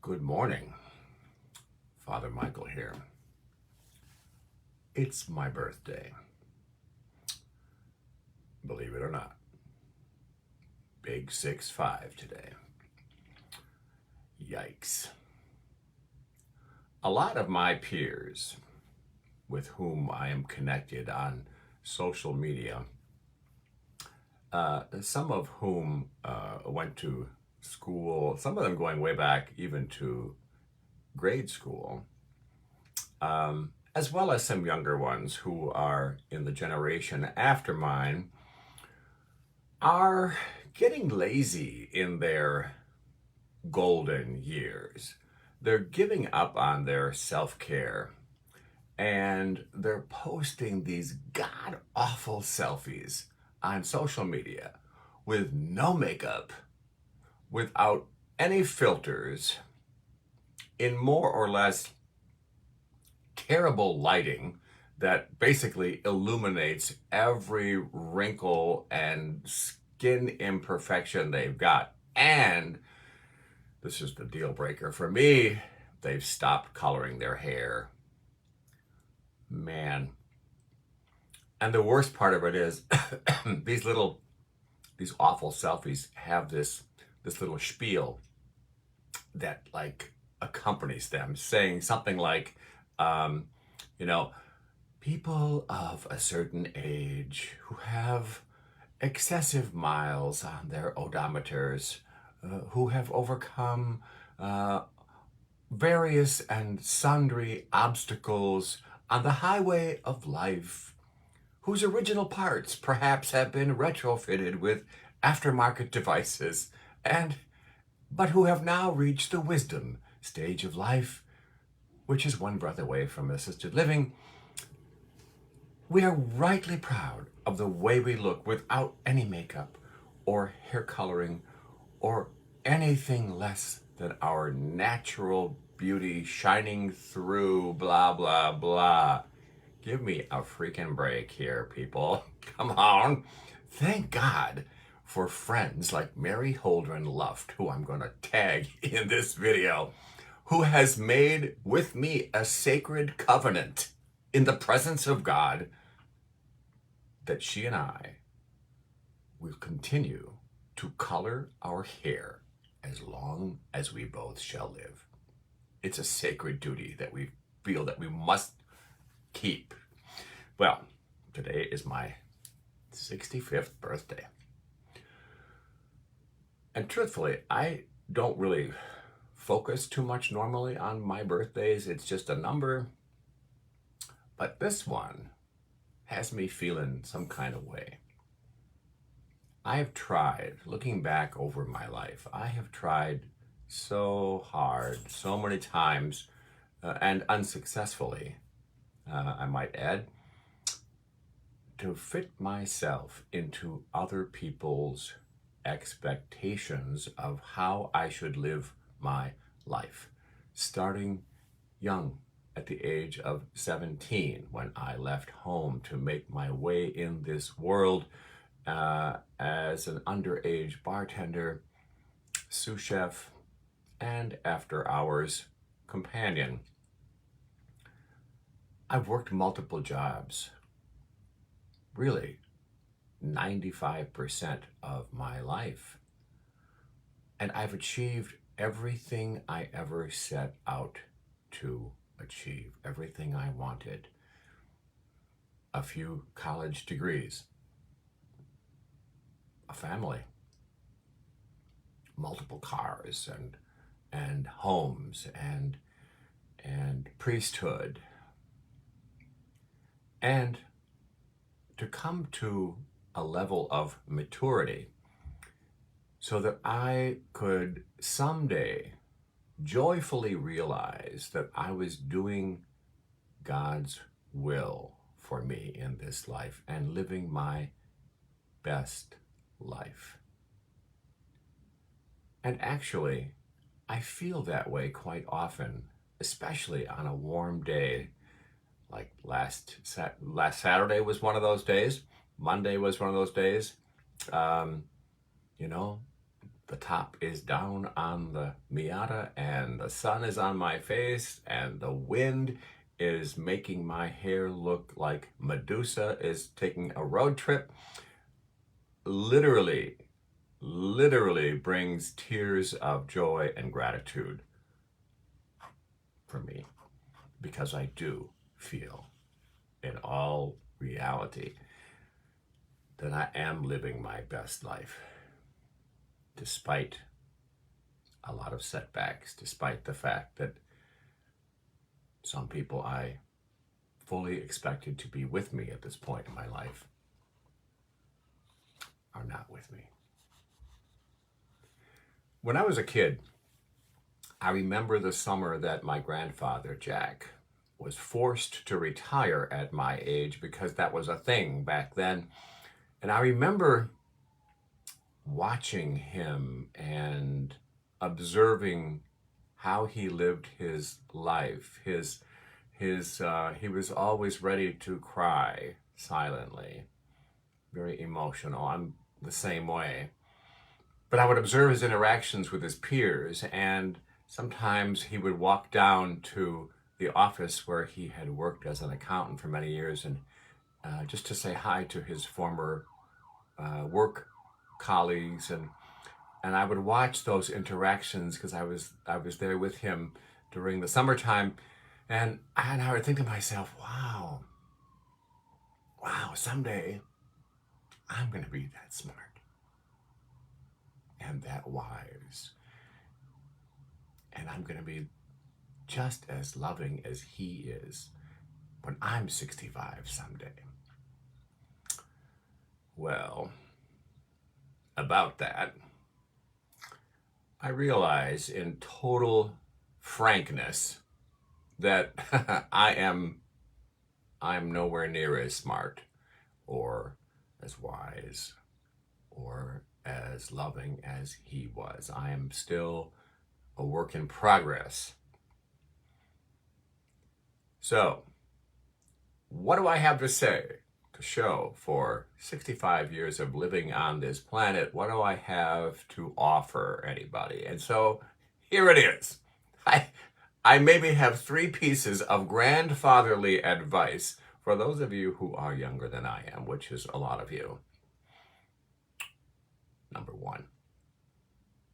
Good morning. Father Michael here. It's my birthday. Believe it or not. Big 6'5" today. Yikes. A lot of my peers with whom I am connected on social media, some of whom went to school, some of them going way back even to grade school, as well as some younger ones who are in the generation after mine, are getting lazy in their golden years. They're giving up on their self-care and they're posting these god-awful selfies on social media with no makeup, without any filters, in more or less terrible lighting that basically illuminates every wrinkle and skin imperfection they've got. And this is the deal breaker for me, they've stopped coloring their hair. Man. And the worst part of it is these awful selfies have this little spiel that like accompanies them, saying something like, people of a certain age who have excessive miles on their odometers, who have overcome various and sundry obstacles on the highway of life, whose original parts perhaps have been retrofitted with aftermarket devices, but who have now reached the wisdom stage of life, which is one breath away from assisted living. We are rightly proud of the way we look without any makeup or hair coloring or anything less than our natural beauty shining through, blah, blah, blah. Give me a freaking break here, people. Come on. Thank God for friends like Mary Holdren Luft, who I'm going to tag in this video, who has made with me a sacred covenant in the presence of God that she and I will continue to color our hair as long as we both shall live. It's a sacred duty that we feel that we must keep. Well, today is my 65th birthday. And truthfully, I don't really focus too much normally on my birthdays. It's just a number. But this one has me feeling some kind of way. I have tried, looking back over my life, I have tried so hard, so many times, and unsuccessfully, I might add, to fit myself into other people's expectations of how I should live my life, starting young at the age of 17 when I left home to make my way in this world as an underage bartender, sous chef, and after-hours companion. I've worked multiple jobs, really 95% of my life. And I've achieved everything I ever set out to achieve, everything I wanted. A few college degrees, a family, multiple cars and homes and priesthood. And to come to a level of maturity so that I could someday joyfully realize that I was doing God's will for me in this life and living my best life. And actually, I feel that way quite often, especially on a warm day. Like last Saturday was one of those days. Monday was one of those days. the top is down on the Miata and the sun is on my face and the wind is making my hair look like Medusa is taking a road trip, literally brings tears of joy and gratitude for me, because I do feel in all reality that I am living my best life, despite a lot of setbacks, despite the fact that some people I fully expected to be with me at this point in my life are not with me. When I was a kid, I remember the summer that my grandfather, Jack, was forced to retire at my age because that was a thing back then. And I remember watching him and observing how he lived his life. He was always ready to cry silently, very emotional. I'm the same way. But I would observe his interactions with his peers, and sometimes he would walk down to the office where he had worked as an accountant for many years, and just to say hi to his former work colleagues, and I would watch those interactions because I was there with him during the summertime, and I would think to myself, wow, someday I'm going to be that smart and that wise, and I'm going to be just as loving as he is when I'm 65 someday. Well, about that, I realize in total frankness that I'm nowhere near as smart or as wise or as loving as he was. I am still a work in progress. So, what do I have to say to show for 65 years of living on this planet? What do I have to offer anybody? And so, here it is. I maybe have 3 pieces of grandfatherly advice for those of you who are younger than I am, which is a lot of you. Number 1,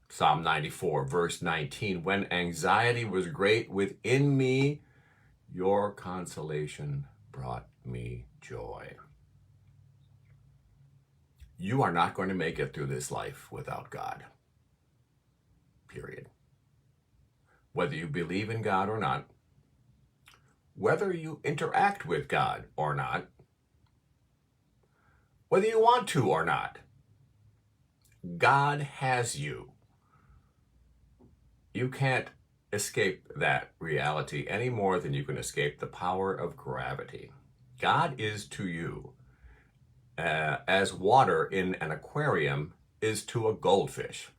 Psalm 94, verse 19. When anxiety was great within me, your consolation brought me joy. You are not going to make it through this life without God. Period. Whether you believe in God or not, whether you interact with God or not, whether you want to or not, God has you. You can't escape that reality any more than you can escape the power of gravity. God is to you as water in an aquarium is to a goldfish.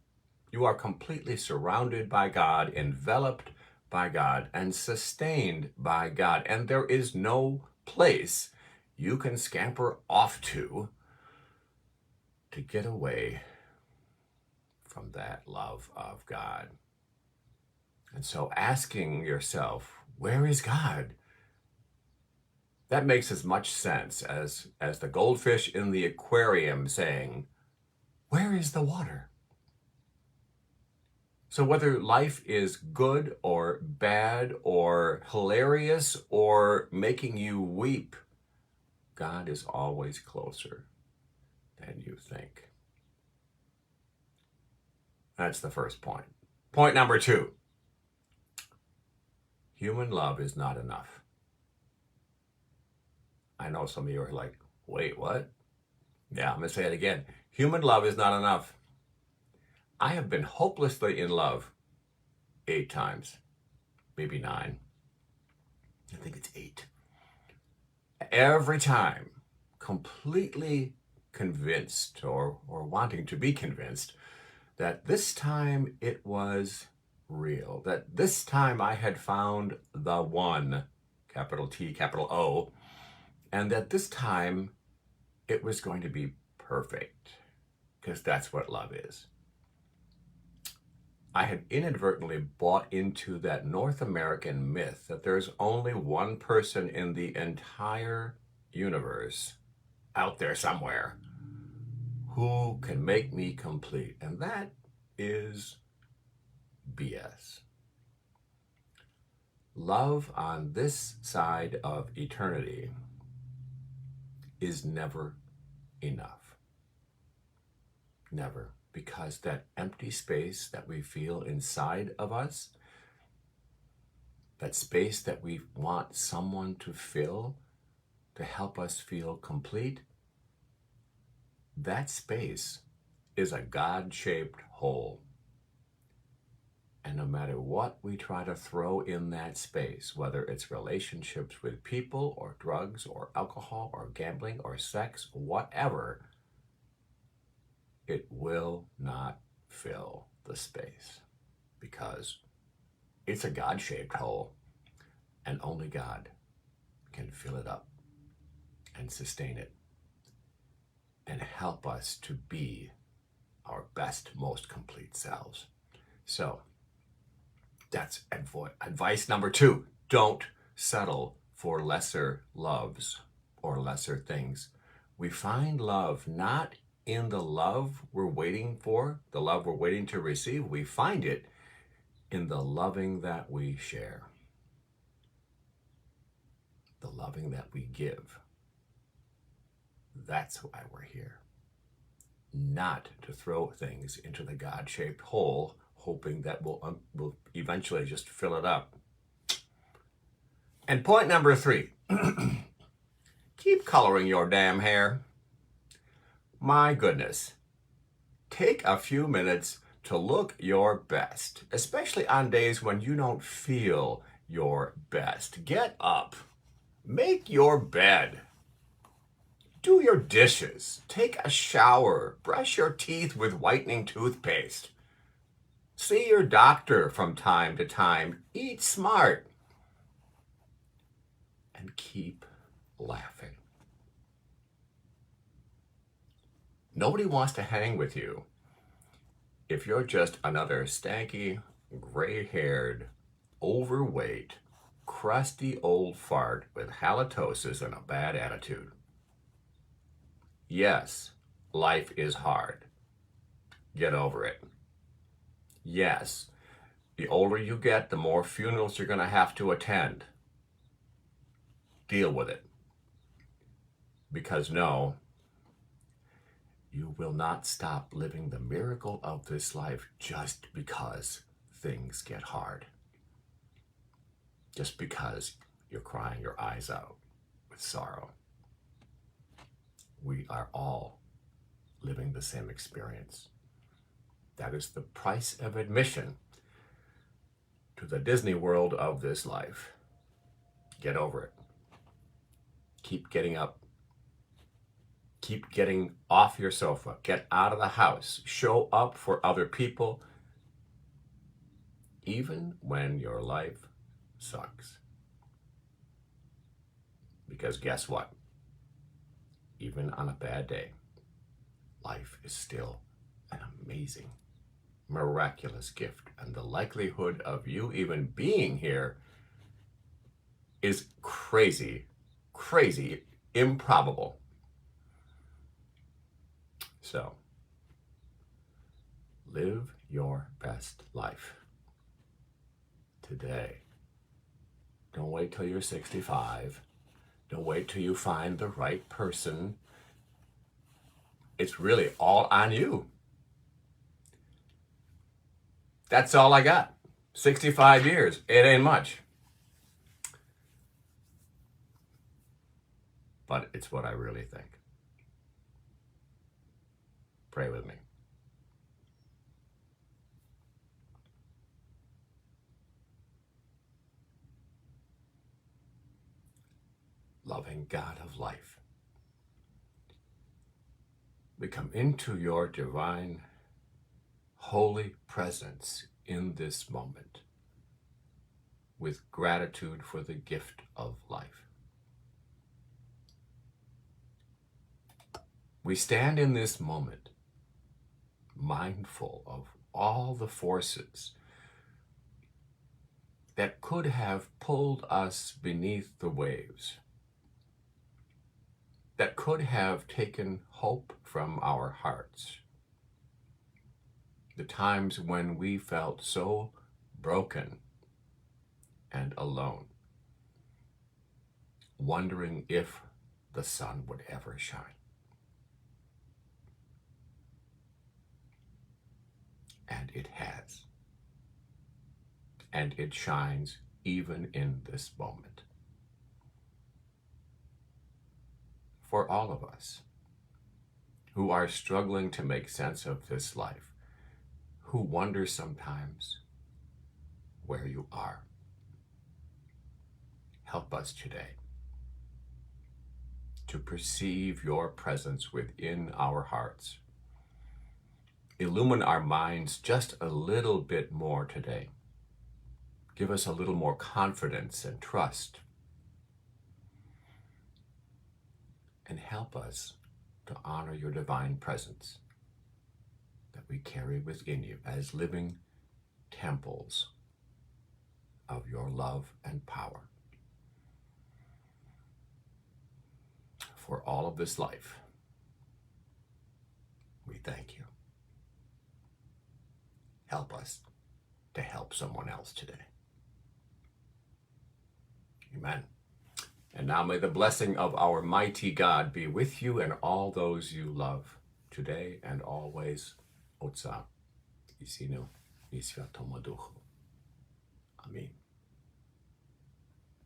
You are completely surrounded by God, enveloped by God, and sustained by God. And there is no place you can scamper off to get away from that love of God. And so asking yourself, where is God? That makes as much sense as the goldfish in the aquarium saying, where is the water? So whether life is good or bad or hilarious or making you weep, God is always closer than you think. That's the first point. Point number 2. Human love is not enough. I know some of you are like, wait, what? Yeah, I'm going to say it again. Human love is not enough. I have been hopelessly in love 8 times, maybe 9. I think it's 8. Every time, completely convinced or wanting to be convinced that this time it was real, that this time I had found the one, capital T, capital O, and that this time it was going to be perfect, because that's what love is. I had inadvertently bought into that North American myth that there's only one person in the entire universe out there somewhere who can make me complete. And that is BS. Love on this side of eternity is never enough. Never. Because that empty space that we feel inside of us, that space that we want someone to fill to help us feel complete, that space is a God-shaped hole. And no matter what we try to throw in that space, whether it's relationships with people or drugs or alcohol or gambling or sex, whatever, it will not fill the space because it's a God-shaped hole and only God can fill it up and sustain it and help us to be our best, most complete selves. So that's advice number 2. Don't settle for lesser loves or lesser things. We find love not in the love we're waiting for, the love we're waiting to receive. We find it in the loving that we share, the loving that we give. That's why we're here. Not to throw things into the God-shaped hole, hoping that we'll eventually just fill it up. And point number 3, keep coloring your damn hair. My goodness, take a few minutes to look your best, especially on days when you don't feel your best. Get up, make your bed, do your dishes, take a shower, brush your teeth with whitening toothpaste, see your doctor from time to time, eat smart, and keep laughing. Nobody wants to hang with you if you're just another stanky, gray-haired, overweight, crusty old fart with halitosis and a bad attitude. Yes, life is hard. Get over it. Yes, the older you get, the more funerals you're going to have to attend. Deal with it. Because no, you will not stop living the miracle of this life just because things get hard. Just because you're crying your eyes out with sorrow. We are all living the same experience. That is the price of admission to the Disney World of this life. Get over it. Keep getting up. Keep getting off your sofa. Get out of the house. Show up for other people, even when your life sucks. Because guess what? Even on a bad day, life is still an amazing, miraculous gift. And the likelihood of you even being here is crazy, improbable. So, live your best life today. Don't wait till you're 65. Don't wait till you find the right person. It's really all on you. That's all I got. 65 years. It ain't much. But it's what I really think. Pray with me. Loving God of life, we come into your divine, holy presence in this moment with gratitude for the gift of life. We stand in this moment mindful of all the forces that could have pulled us beneath the waves, that could have taken hope from our hearts. The times when we felt so broken and alone, wondering if the sun would ever shine. And it has. And it shines even in this moment. For all of us who are struggling to make sense of this life, who wonder sometimes where you are, help us today to perceive your presence within our hearts. Illumine our minds just a little bit more today. Give us a little more confidence and trust. And help us to honor your divine presence that we carry within you as living temples of your love and power. For all of this life, we thank you. Help us to help someone else today. Amen. And now may the blessing of our mighty God be with you and all those you love, today and always. Otsa, i Synu, i Świętemu Duchu. Amen.